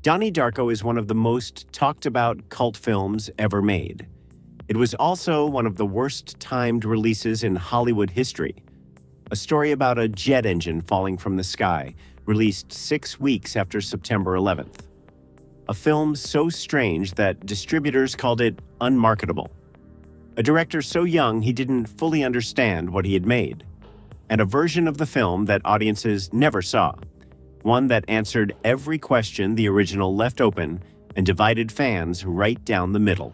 Donnie Darko is one of the most talked about cult films ever made. It was also one of the worst-timed releases in Hollywood history. A story about a jet engine falling from the sky, released 6 weeks after September 11th. A film so strange that distributors called it unmarketable. A director so young he didn't fully understand what he had made. And a version of the film that audiences never saw. One that answered every question the original left open and divided fans right down the middle.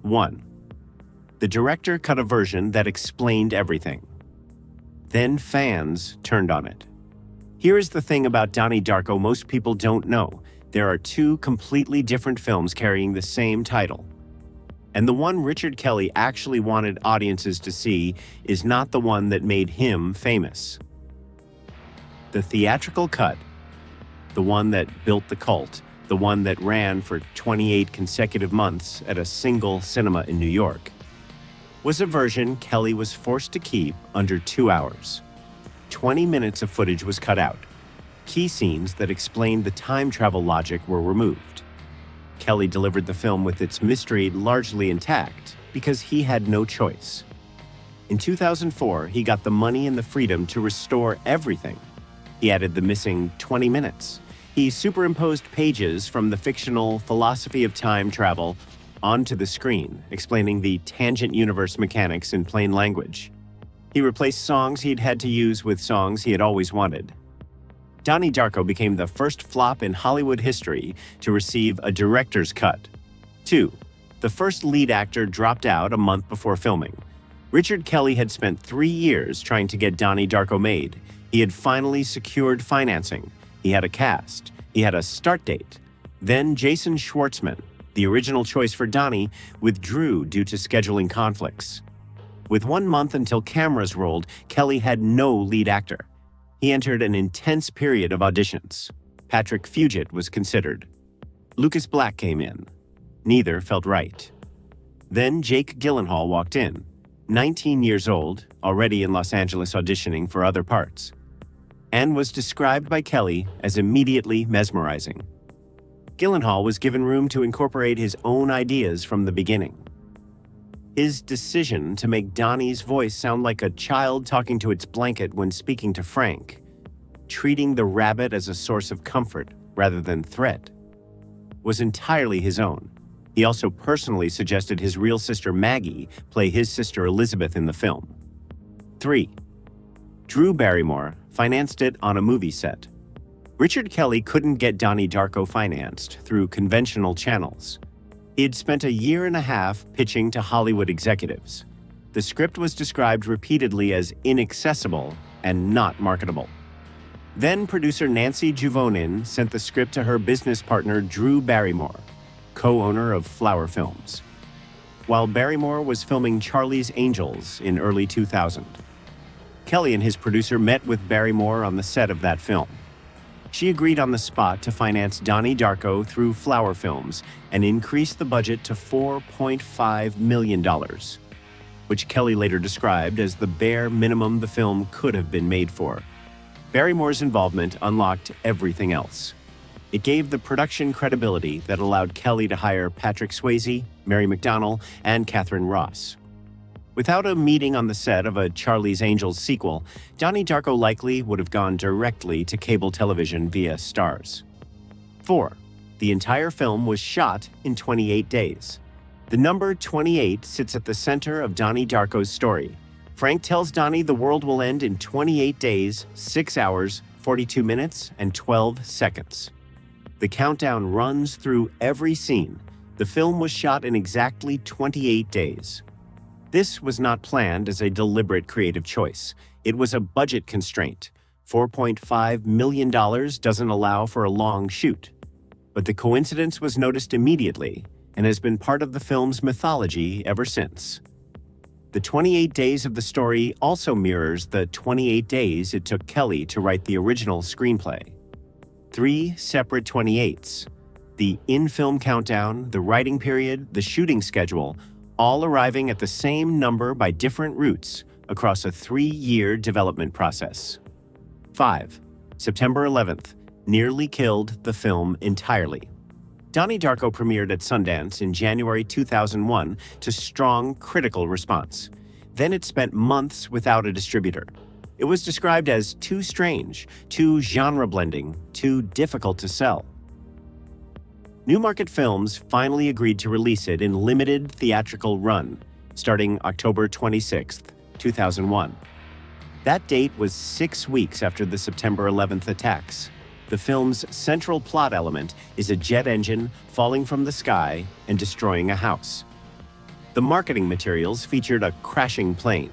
1. The director cut a version that explained everything. Then fans turned on it. Here is the thing about Donnie Darko most people don't know. There are 2 completely different films carrying the same title. And the one Richard Kelly actually wanted audiences to see is not the one that made him famous. The theatrical cut, the one that built the cult, the one that ran for 28 consecutive months at a single cinema in New York, was a version Kelly was forced to keep under 2 hours. 20 minutes of footage was cut out. Key scenes that explained the time travel logic were removed. Kelly delivered the film with its mystery largely intact because he had no choice. In 2004, he got the money and the freedom to restore everything. He added the missing 20 minutes. He superimposed pages from the fictional philosophy of time travel onto the screen, explaining the tangent universe mechanics in plain language. He replaced songs he'd had to use with songs he had always wanted. Donnie Darko became the first flop in Hollywood history to receive a director's cut. 2. The first lead actor dropped out a month before filming. Richard Kelly had spent 3 years trying to get Donnie Darko made. He had finally secured financing. He had a cast. He had a start date. Then Jason Schwartzman, the original choice for Donnie, withdrew due to scheduling conflicts. With 1 month until cameras rolled, Kelly had no lead actor. He entered an intense period of auditions. Patrick Fugit was considered. Lucas Black came in. Neither felt right. Then Jake Gyllenhaal walked in, 19 years old, already in Los Angeles auditioning for other parts, and was described by Kelly as immediately mesmerizing. Gyllenhaal was given room to incorporate his own ideas from the beginning. His decision to make Donnie's voice sound like a child talking to its blanket when speaking to Frank, treating the rabbit as a source of comfort rather than threat, was entirely his own. He also personally suggested his real sister Maggie play his sister Elizabeth in the film. 3. Drew Barrymore financed it on a movie set. Richard Kelly couldn't get Donnie Darko financed through conventional channels. He had spent a year and a half pitching to Hollywood executives. The script was described repeatedly as inaccessible and not marketable. Then producer Nancy Juvonin sent the script to her business partner Drew Barrymore, co-owner of Flower Films, while Barrymore was filming Charlie's Angels in early 2000. Kelly and his producer met with Barrymore on the set of that film. She agreed on the spot to finance Donnie Darko through Flower Films and increase the budget to $4.5 million, which Kelly later described as the bare minimum the film could have been made for. Barrymore's involvement unlocked everything else. It gave the production credibility that allowed Kelly to hire Patrick Swayze, Mary McDonnell, and Catherine Ross. Without a meeting on the set of a Charlie's Angels sequel, Donnie Darko likely would have gone directly to cable television via Starz. 4. The entire film was shot in 28 days. The number 28 sits at the center of Donnie Darko's story. Frank tells Donnie the world will end in 28 days, 6 hours, 42 minutes, and 12 seconds. The countdown runs through every scene. The film was shot in exactly 28 days. This was not planned as a deliberate creative choice. It was a budget constraint. $4.5 million doesn't allow for a long shoot. But the coincidence was noticed immediately and has been part of the film's mythology ever since. The 28 days of the story also mirrors the 28 days it took Kelly to write the original screenplay. 3 separate 28s. The in-film countdown, the writing period, the shooting schedule, all arriving at the same number by different routes across a 3-year development process. 5. September 11th, nearly killed the film entirely. Donnie Darko premiered at Sundance in January 2001 to strong critical response. Then it spent months without a distributor. It was described as too strange, too genre-blending, too difficult to sell. Newmarket Films finally agreed to release it in limited theatrical run, starting October 26, 2001. That date was 6 weeks after the September 11th attacks. The film's central plot element is a jet engine falling from the sky and destroying a house. The marketing materials featured a crashing plane.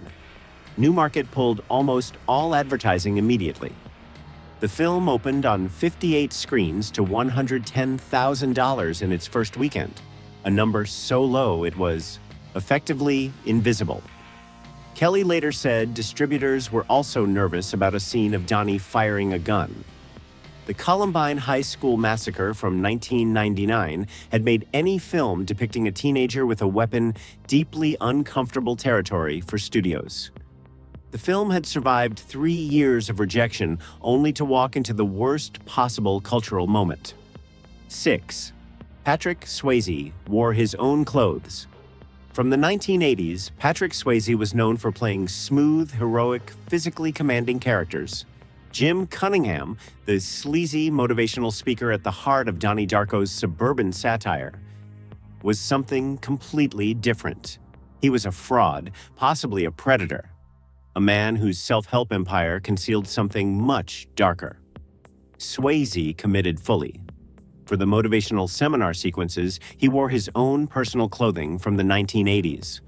Newmarket pulled almost all advertising immediately. The film opened on 58 screens to $110,000 in its first weekend, a number so low it was effectively invisible. Kelly later said distributors were also nervous about a scene of Donnie firing a gun. The Columbine High School massacre from 1999 had made any film depicting a teenager with a weapon deeply uncomfortable territory for studios. The film had survived 3 years of rejection only to walk into the worst possible cultural moment. 6. Patrick Swayze wore his own clothes. From the 1980s, Patrick Swayze was known for playing smooth, heroic, physically commanding characters. Jim Cunningham, the sleazy motivational speaker at the heart of Donnie Darko's suburban satire, was something completely different. He was a fraud, possibly a predator, a man whose self-help empire concealed something much darker. Swayze committed fully. For the motivational seminar sequences, he wore his own personal clothing from the 1980s,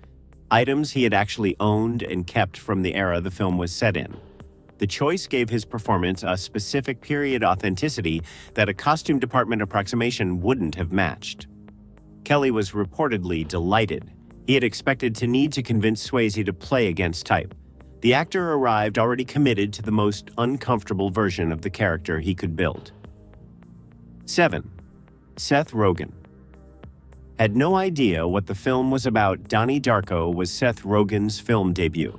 items he had actually owned and kept from the era the film was set in. The choice gave his performance a specific period authenticity that a costume department approximation wouldn't have matched. Kelly was reportedly delighted. He had expected to need to convince Swayze to play against type. The actor arrived already committed to the most uncomfortable version of the character he could build. 7. Seth Rogen. Had no idea what the film was about, Donnie Darko was Seth Rogen's film debut.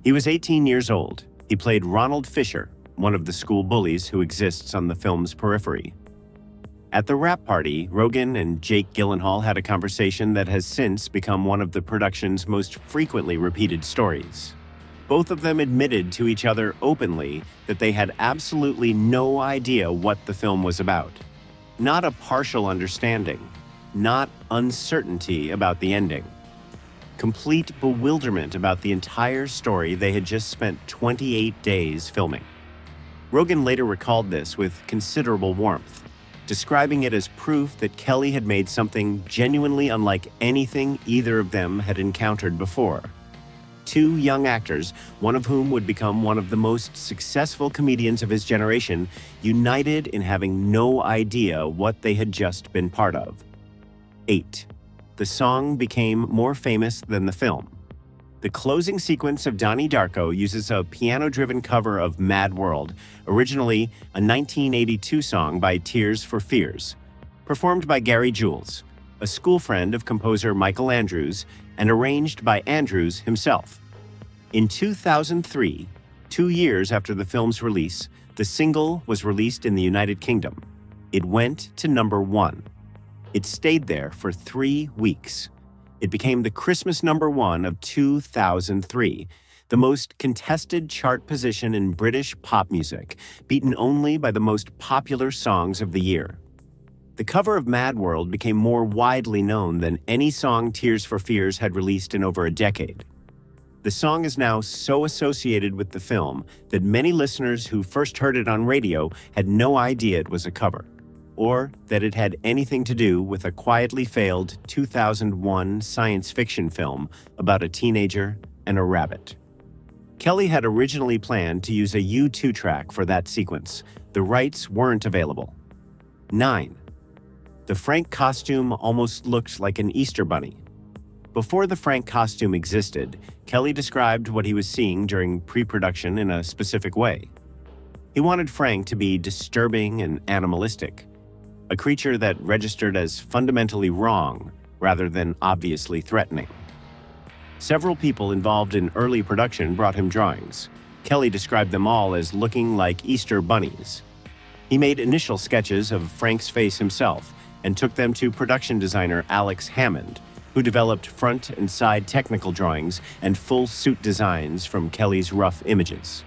He was 18 years old. He played Ronald Fisher, one of the school bullies who exists on the film's periphery. At the wrap party, Rogen and Jake Gyllenhaal had a conversation that has since become one of the production's most frequently repeated stories. Both of them admitted to each other openly that they had absolutely no idea what the film was about. Not a partial understanding, not uncertainty about the ending. Complete bewilderment about the entire story they had just spent 28 days filming. Rogen later recalled this with considerable warmth, describing it as proof that Kelly had made something genuinely unlike anything either of them had encountered before. Two young actors, one of whom would become one of the most successful comedians of his generation, united in having no idea what they had just been part of. 8. The song became more famous than the film. The closing sequence of Donnie Darko uses a piano-driven cover of Mad World, originally a 1982 song by Tears for Fears, performed by Gary Jules, a school friend of composer Michael Andrews, and arranged by Andrews himself. In 2003, 2 years after the film's release, the single was released in the United Kingdom. It went to number 1. It stayed there for 3 weeks. It became the Christmas number 1 of 2003, the most contested chart position in British pop music, beaten only by the most popular songs of the year. The cover of Mad World became more widely known than any song Tears for Fears had released in over a decade. The song is now so associated with the film that many listeners who first heard it on radio had no idea it was a cover, or that it had anything to do with a quietly failed 2001 science fiction film about a teenager and a rabbit. Kelly had originally planned to use a U2 track for that sequence. The rights weren't available. 9. The Frank costume almost looked like an Easter bunny. Before the Frank costume existed, Kelly described what he was seeing during pre-production in a specific way. He wanted Frank to be disturbing and animalistic, a creature that registered as fundamentally wrong rather than obviously threatening. Several people involved in early production brought him drawings. Kelly described them all as looking like Easter bunnies. He made initial sketches of Frank's face himself and took them to production designer Alex Hammond, who developed front and side technical drawings and full suit designs from Kelly's rough images.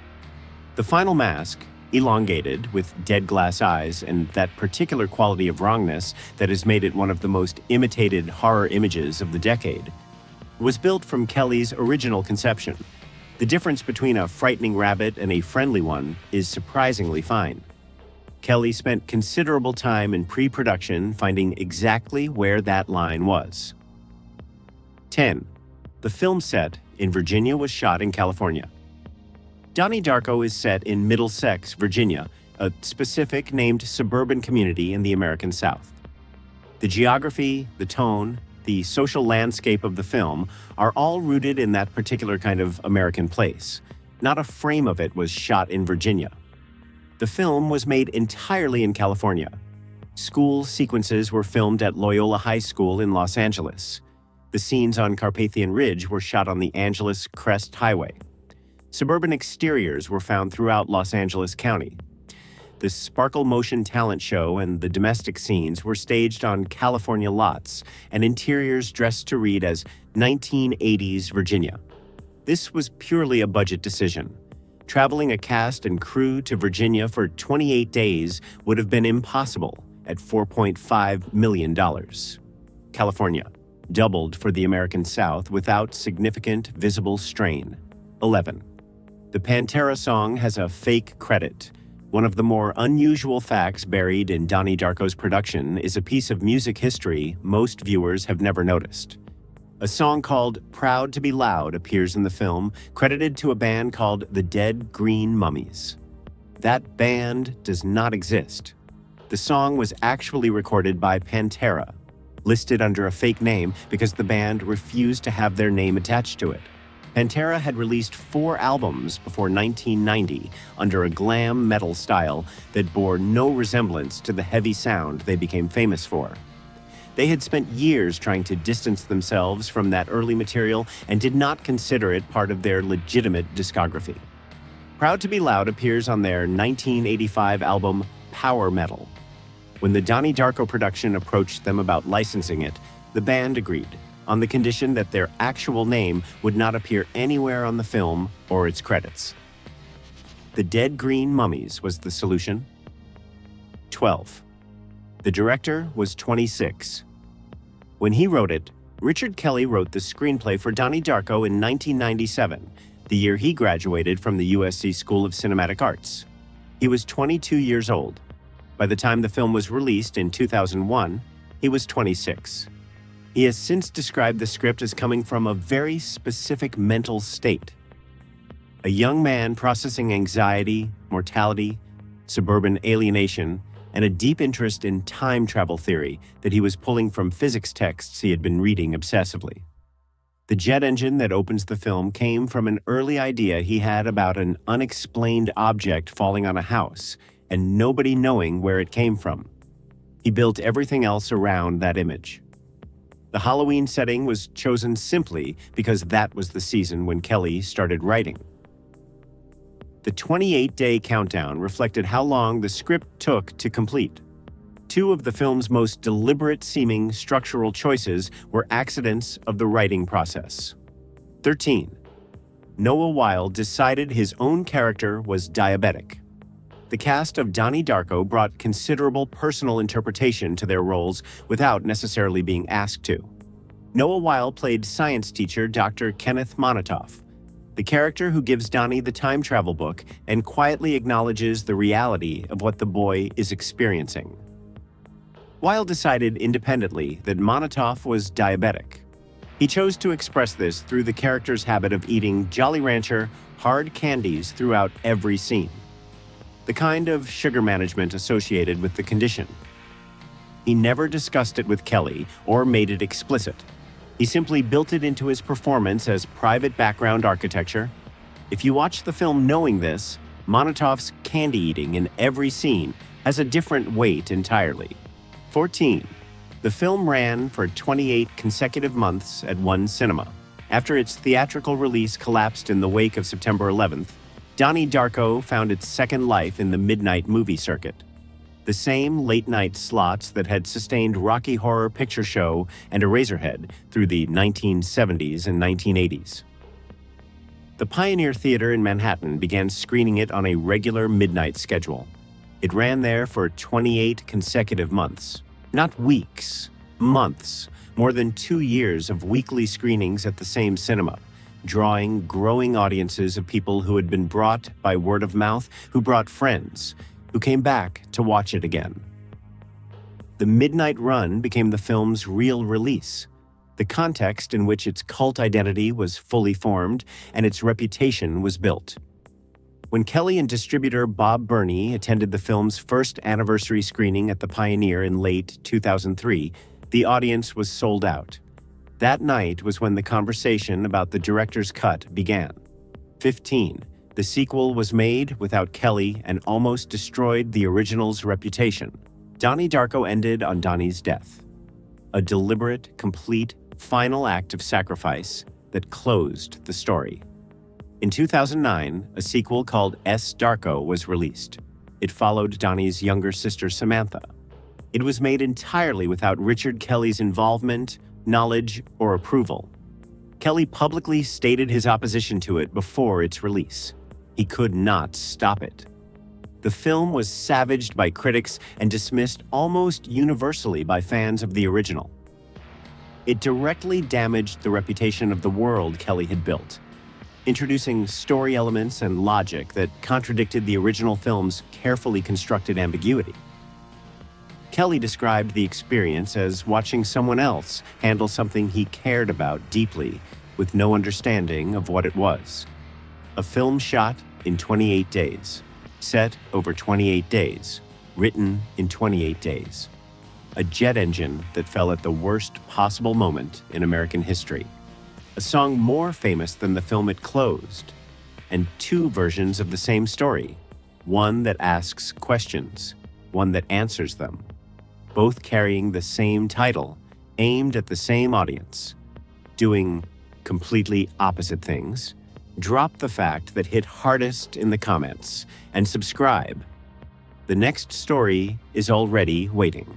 The final mask, elongated with dead glass eyes and that particular quality of wrongness that has made it one of the most imitated horror images of the decade, was built from Kelly's original conception. The difference between a frightening rabbit and a friendly one is surprisingly fine. Kelly spent considerable time in pre-production finding exactly where that line was. 10. The film set in Virginia was shot in California. Donnie Darko is set in Middlesex, Virginia, a specific named suburban community in the American South. The geography, the tone, the social landscape of the film are all rooted in that particular kind of American place. Not a frame of it was shot in Virginia. The film was made entirely in California. School sequences were filmed at Loyola High School in Los Angeles. The scenes on Carpathian Ridge were shot on the Angeles Crest Highway. Suburban exteriors were found throughout Los Angeles County. The Sparkle Motion talent show and the domestic scenes were staged on California lots and interiors dressed to read as 1980s Virginia. This was purely a budget decision. Traveling a cast and crew to Virginia for 28 days would have been impossible at $4.5 million. California, doubled for the American South without significant visible strain. 11. The Pantera song has a fake credit. One of the more unusual facts buried in Donnie Darko's production is a piece of music history most viewers have never noticed. A song called Proud to Be Loud appears in the film, credited to a band called the Dead Green Mummies. That band does not exist. The song was actually recorded by Pantera, listed under a fake name because the band refused to have their name attached to it. Pantera had released 4 albums before 1990 under a glam metal style that bore no resemblance to the heavy sound they became famous for. They had spent years trying to distance themselves from that early material and did not consider it part of their legitimate discography. Proud to Be Loud appears on their 1985 album Power Metal. When the Donnie Darko production approached them about licensing it, the band agreed, on the condition that their actual name would not appear anywhere on the film or its credits. The Dead Green Mummies was the solution. 12. The director was 26. When he wrote it, Richard Kelly wrote the screenplay for Donnie Darko in 1997, the year he graduated from the USC School of Cinematic Arts. He was 22 years old. By the time the film was released in 2001, he was 26. He has since described the script as coming from a very specific mental state. A young man processing anxiety, mortality, suburban alienation, and a deep interest in time travel theory that he was pulling from physics texts he had been reading obsessively. The jet engine that opens the film came from an early idea he had about an unexplained object falling on a house and nobody knowing where it came from. He built everything else around that image. The Halloween setting was chosen simply because that was the season when Kelly started writing. The 28-day countdown reflected how long the script took to complete. 2 of the film's most deliberate-seeming structural choices were accidents of the writing process. 13. Noah Weil decided his own character was diabetic. The cast of Donnie Darko brought considerable personal interpretation to their roles without necessarily being asked to. Noah Weil played science teacher Dr. Kenneth Monatoff, the character who gives Donnie the time travel book and quietly acknowledges the reality of what the boy is experiencing. Weil decided independently that Monatoff was diabetic. He chose to express this through the character's habit of eating Jolly Rancher hard candies throughout every scene, the kind of sugar management associated with the condition. He never discussed it with Kelly or made it explicit. He simply built it into his performance as private background architecture. If you watch the film knowing this, Monatoff's candy eating in every scene has a different weight entirely. 14. The film ran for 28 consecutive months at one cinema. After its theatrical release collapsed in the wake of September 11th, Donnie Darko found its second life in the midnight movie circuit. the same late-night slots that had sustained Rocky Horror Picture Show and Eraserhead through the 1970s and 1980s. The Pioneer Theater in Manhattan began screening it on a regular midnight schedule. It ran there for 28 consecutive months. Not weeks, months, more than 2 years of weekly screenings at the same cinema, drawing growing audiences of people who had been brought by word of mouth, who brought friends, who came back to watch it again. The midnight run became the film's real release, the context in which its cult identity was fully formed and its reputation was built. When Kelly and distributor Bob Burney attended the film's first anniversary screening at the Pioneer in late 2003, the audience was sold out. That night was when the conversation about the director's cut began. 15. The sequel was made without Kelly and almost destroyed the original's reputation. Donnie Darko ended on Donnie's death. A deliberate, complete, final act of sacrifice that closed the story. In 2009, a sequel called S. Darko was released. It followed Donnie's younger sister Samantha. It was made entirely without Richard Kelly's involvement, knowledge, or approval. Kelly publicly stated his opposition to it before its release. He could not stop it. The film was savaged by critics and dismissed almost universally by fans of the original. It directly damaged the reputation of the world Kelly had built, introducing story elements and logic that contradicted the original film's carefully constructed ambiguity. Kelly described the experience as watching someone else handle something he cared about deeply with no understanding of what it was. A film shot in 28 days, set over 28 days, written in 28 days. A jet engine that fell at the worst possible moment in American history. A song more famous than the film it closed. And 2 versions of the same story. One that asks questions, one that answers them. Both carrying the same title, aimed at the same audience. Doing completely opposite things. Drop the fact that hit hardest in the comments and subscribe. The next story is already waiting.